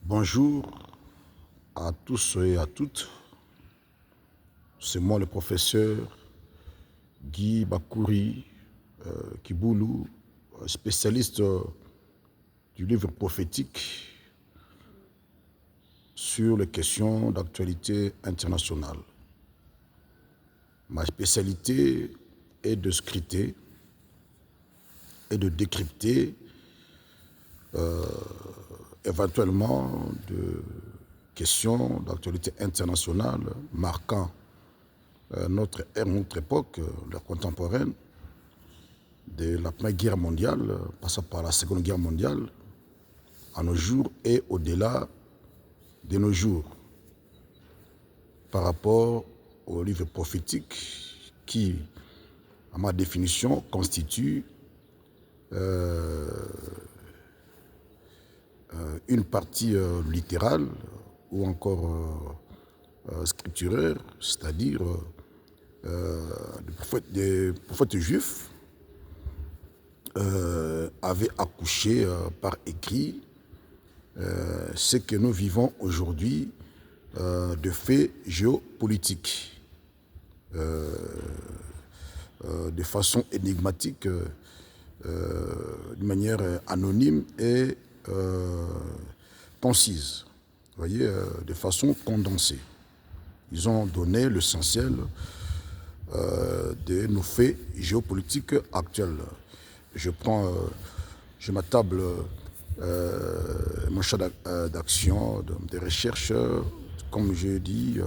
Bonjour à tous et à toutes. C'est moi le professeur Guy Bakouri Kiboulou, spécialiste du livre prophétique sur les questions d'actualité internationale. Ma spécialité est de scruter et de décrypter éventuellement de questions d'actualité internationale marquant notre ère, notre époque, l'ère contemporaine, de la Première Guerre mondiale, passant par la Seconde Guerre mondiale, à nos jours et au-delà de nos jours, par rapport au livre prophétique qui, à ma définition, constitue une partie littérale ou encore scripturaire, c'est-à-dire des prophètes juifs avaient accouché par écrit ce que nous vivons aujourd'hui de faits géopolitiques, de façon énigmatique, de manière anonyme et concise, vous voyez, de façon condensée. Ils ont donné l'essentiel de nos faits géopolitiques actuels. Je m'attable mon champ d'action, de recherche, comme je dis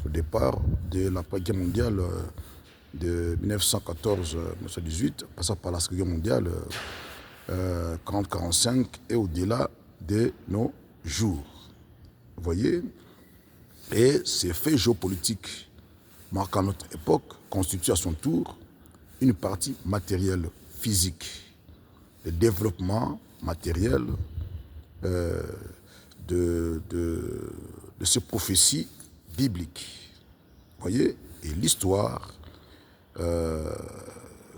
au départ, de la Première Guerre mondiale de 1914-1918, passant par la Seconde Guerre mondiale 40-45 et au-delà de nos jours. Vous voyez? Et ces faits géopolitiques marquant notre époque constituent à son tour une partie matérielle, physique, le développement matériel de ces prophéties bibliques. Vous voyez? Et l'histoire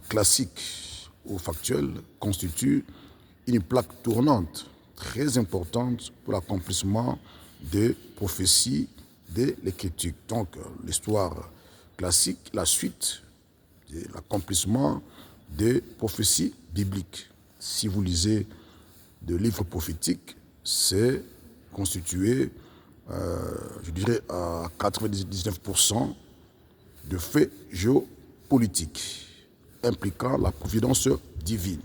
classique ou factuelle constitue une plaque tournante très importante pour l'accomplissement des prophéties de l'écriture. Donc l'histoire classique, la suite de l'accomplissement des prophéties bibliques. Si vous lisez des livres prophétiques, c'est constitué, je dirais, à 99% de faits géopolitiques impliquant la providence divine.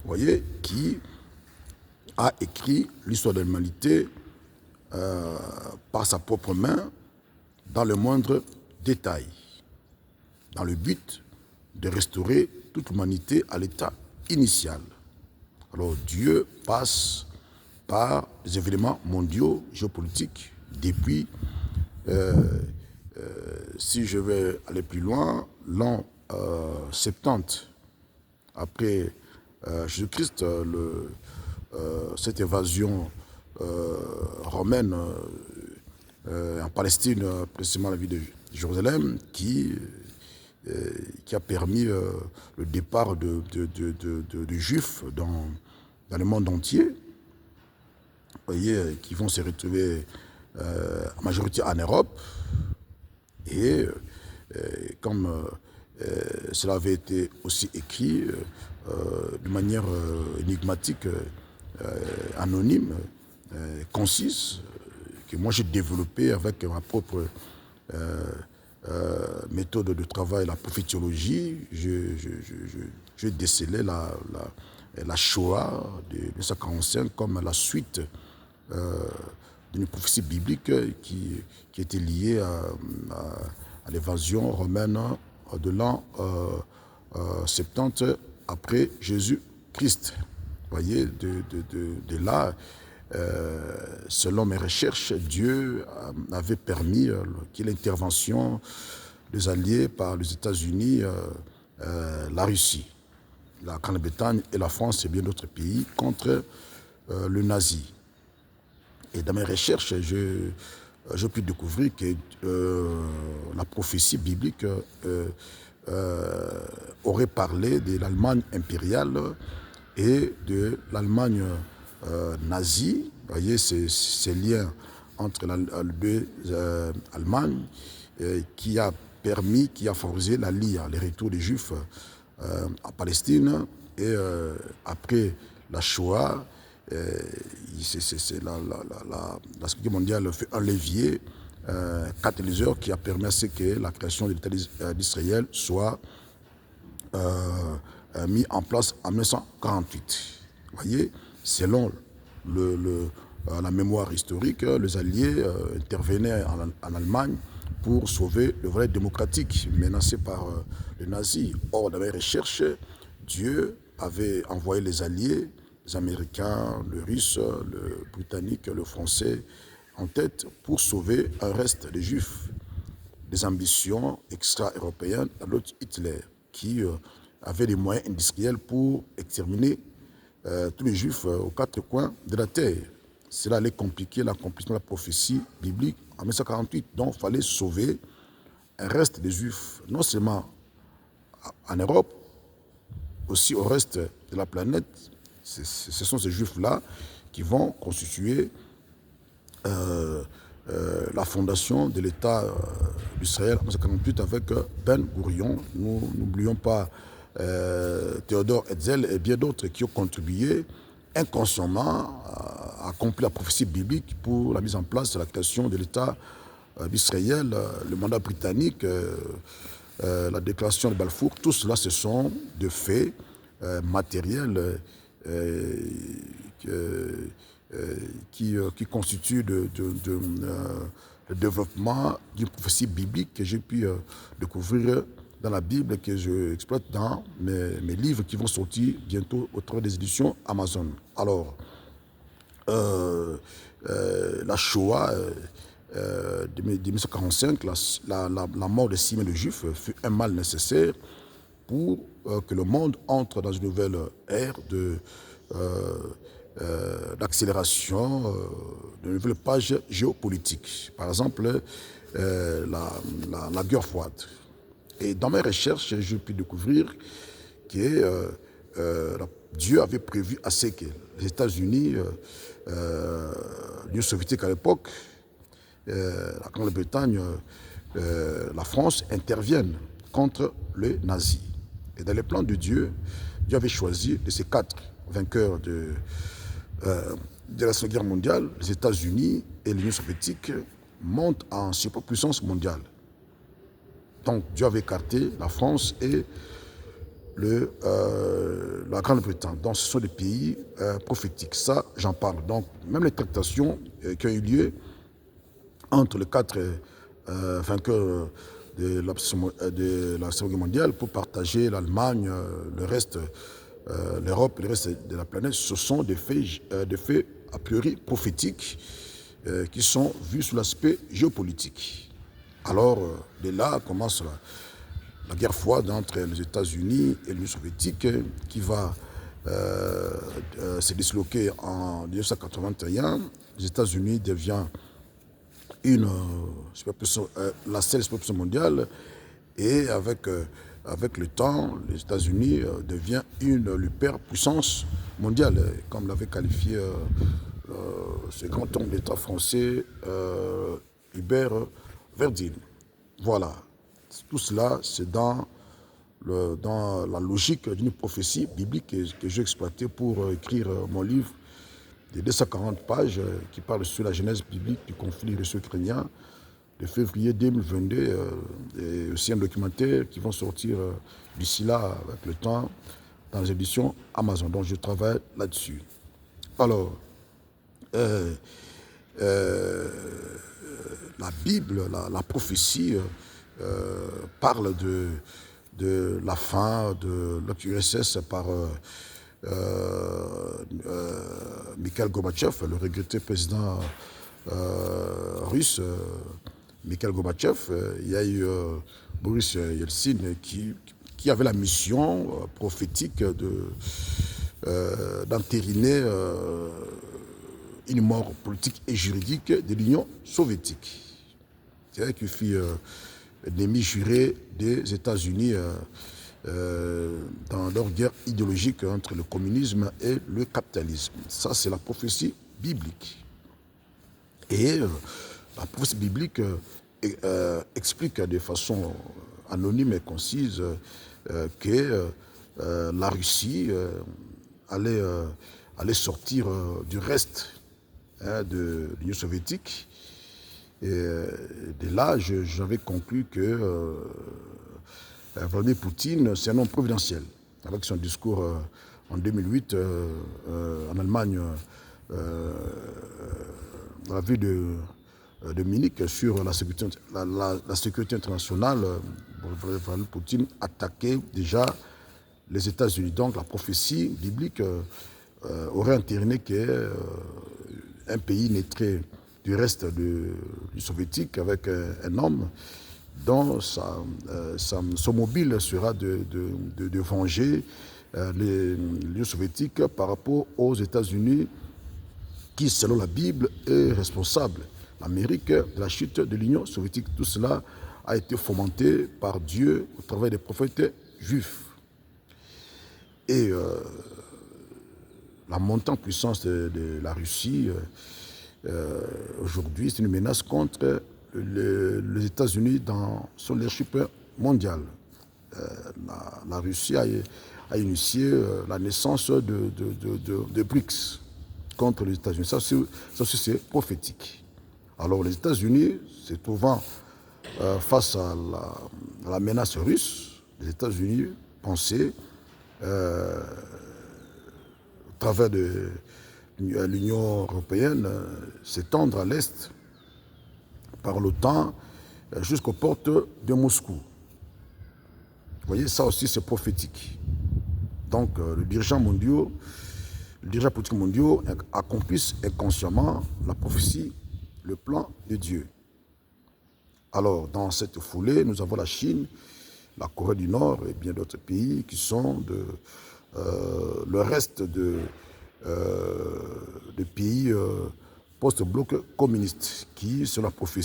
Vous voyez, qui a écrit l'histoire de l'humanité par sa propre main dans le moindre détail, dans le but de restaurer toute l'humanité à l'état initial. Alors Dieu passe par des événements mondiaux, géopolitiques, depuis, si je vais aller plus loin, l'an 70, après Jésus-Christ, cette évasion romaine en Palestine, précisément la ville de Jérusalem, qui a permis le départ de Juifs dans le monde entier, vous voyez, qui vont se retrouver en majorité en Europe. Et comme cela avait été aussi écrit de manière énigmatique, anonyme, concise, que moi j'ai développé avec ma propre méthode de travail, la prophétiologie. Je décelais la Shoah de 1945 comme la suite d'une prophétie biblique qui était liée à l'évasion romaine de l'an 70 après Jésus-Christ. Vous voyez, de là, selon mes recherches, Dieu avait permis qu'il y ait l'intervention des Alliés par les États-Unis, la Russie, la Grande-Bretagne et la France et bien d'autres pays contre le nazi. Et dans mes recherches, j'ai pu découvrir que la prophétie biblique aurait parlé de l'Allemagne impériale et de l'Allemagne nazie. Vous voyez ces liens entre les deux Allemagnes qui a favorisé le retour des Juifs en Palestine. Et après la Shoah, la Seconde Guerre mondiale fait un levier catalyseur qui a permis à ce que la création de l'État d'Israël soit mis en place en 1948. Vous voyez, selon la mémoire historique, les Alliés intervenaient en Allemagne pour sauver le volet démocratique menacé par les nazis. Or, dans mes recherches, Dieu avait envoyé les Alliés, les Américains, le Russe, le Britannique, le Français, en tête pour sauver un reste des Juifs, des ambitions extra-européennes à l'autre Hitler, qui avait les moyens industriels pour exterminer tous les Juifs aux quatre coins de la terre. Cela allait compliquer l'accomplissement de la prophétie biblique en 1948. Donc, il fallait sauver un reste des Juifs, non seulement en Europe, aussi au reste de la planète. Ce sont ces Juifs-là qui vont constituer la fondation de l'État d'Israël en 1948 avec Ben Gourion. Nous n'oublions pas Théodore Herzl et bien d'autres qui ont contribué inconsciemment à accomplir la prophétie biblique pour la mise en place de la création de l'État d'Israël, le mandat britannique, la déclaration de Balfour. Tout cela, ce sont des faits matériels qui constituent le développement d'une prophétie biblique que j'ai pu découvrir dans la Bible et que je exploite dans mes livres qui vont sortir bientôt au travers des éditions Amazon. Alors, la Shoah de 1945, la mort de 6 millions de Juifs fut un mal nécessaire pour que le monde entre dans une nouvelle ère d'accélération, de nouvelles pages géopolitiques. Par exemple, la guerre froide. Et dans mes recherches, j'ai pu découvrir que Dieu avait prévu assez que les États-Unis, l'Union soviétique à l'époque, la Grande-Bretagne, la France interviennent contre les nazis. Et dans les plans de Dieu, Dieu avait choisi de ces 4 vainqueurs de la Seconde Guerre mondiale, les États-Unis et l'Union soviétique montent en superpuissance mondiale. Donc Dieu avait écarté la France et la Grande-Bretagne. Donc ce sont des pays prophétiques. Ça, j'en parle. Donc même les tractations qui ont eu lieu entre les 4 vainqueurs de la Seconde Guerre mondiale pour partager l'Allemagne, le reste, l'Europe et le reste de la planète, ce sont des faits a priori prophétiques qui sont vus sous l'aspect géopolitique. Alors, de là commence la guerre froide entre les États-Unis et l'Union soviétique qui va se disloquer en 1981. Les États-Unis deviennent la seule superpuissance mondiale et avec le temps, les États-Unis deviennent l'hyperpuissance mondiale, comme l'avait qualifié ce grand homme d'État français, Hubert Verdine. Voilà. Tout cela, c'est dans la logique d'une prophétie biblique que j'ai exploitée pour écrire mon livre de 240 pages qui parle sur la genèse biblique du conflit russo-ukrainien de février 2022 et aussi un documentaire qui vont sortir d'ici là avec le temps dans les éditions Amazon. Donc je travaille là-dessus. Alors, la Bible, la prophétie parle de la fin de l'URSS par Mikhail Gorbatchev, le regretté président russe, Mikhail Gorbatchev. Il y a eu Boris Yeltsin qui avait la mission prophétique d'entériner une mort politique et juridique de l'Union soviétique. C'est-à-dire qu'il fut l'ennemi juré des États-Unis dans leur guerre idéologique entre le communisme et le capitalisme. Ça, c'est la prophétie biblique. Et la prophétie biblique explique de façon anonyme et concise que la Russie allait sortir du reste de l'Union soviétique. Et de là, j'avais conclu que Vladimir Poutine, c'est un homme providentiel. Avec son discours en 2008 en Allemagne, dans la ville de Munich, sur la sécurité internationale, Vladimir Poutine attaquait déjà les États-Unis. Donc la prophétie biblique aurait entériné qu'un pays naîtrait du reste du soviétique avec un homme dont son mobile sera de venger l'Union soviétique par rapport aux États-Unis qui, selon la Bible, est responsable. L'Amérique de la chute de l'Union soviétique, tout cela a été fomenté par Dieu au travers des prophètes juifs. Et la montée en puissance de la Russie, aujourd'hui, c'est une menace contre les États-Unis dans son leadership mondial. La Russie a initié la naissance de BRICS contre les États-Unis. Ça aussi, c'est prophétique. Alors, les États-Unis, se trouvant face à la menace russe, les États-Unis pensaient, au travers de l'Union européenne, s'étendre à l'Est par l'OTAN jusqu'aux portes de Moscou. Vous voyez, ça aussi c'est prophétique. Donc les dirigeants politiques mondiaux accomplissent inconsciemment la prophétie, le plan de Dieu. Alors dans cette foulée, nous avons la Chine, la Corée du Nord et bien d'autres pays qui sont le reste de pays post-bloc communiste qui, selon la prophétie,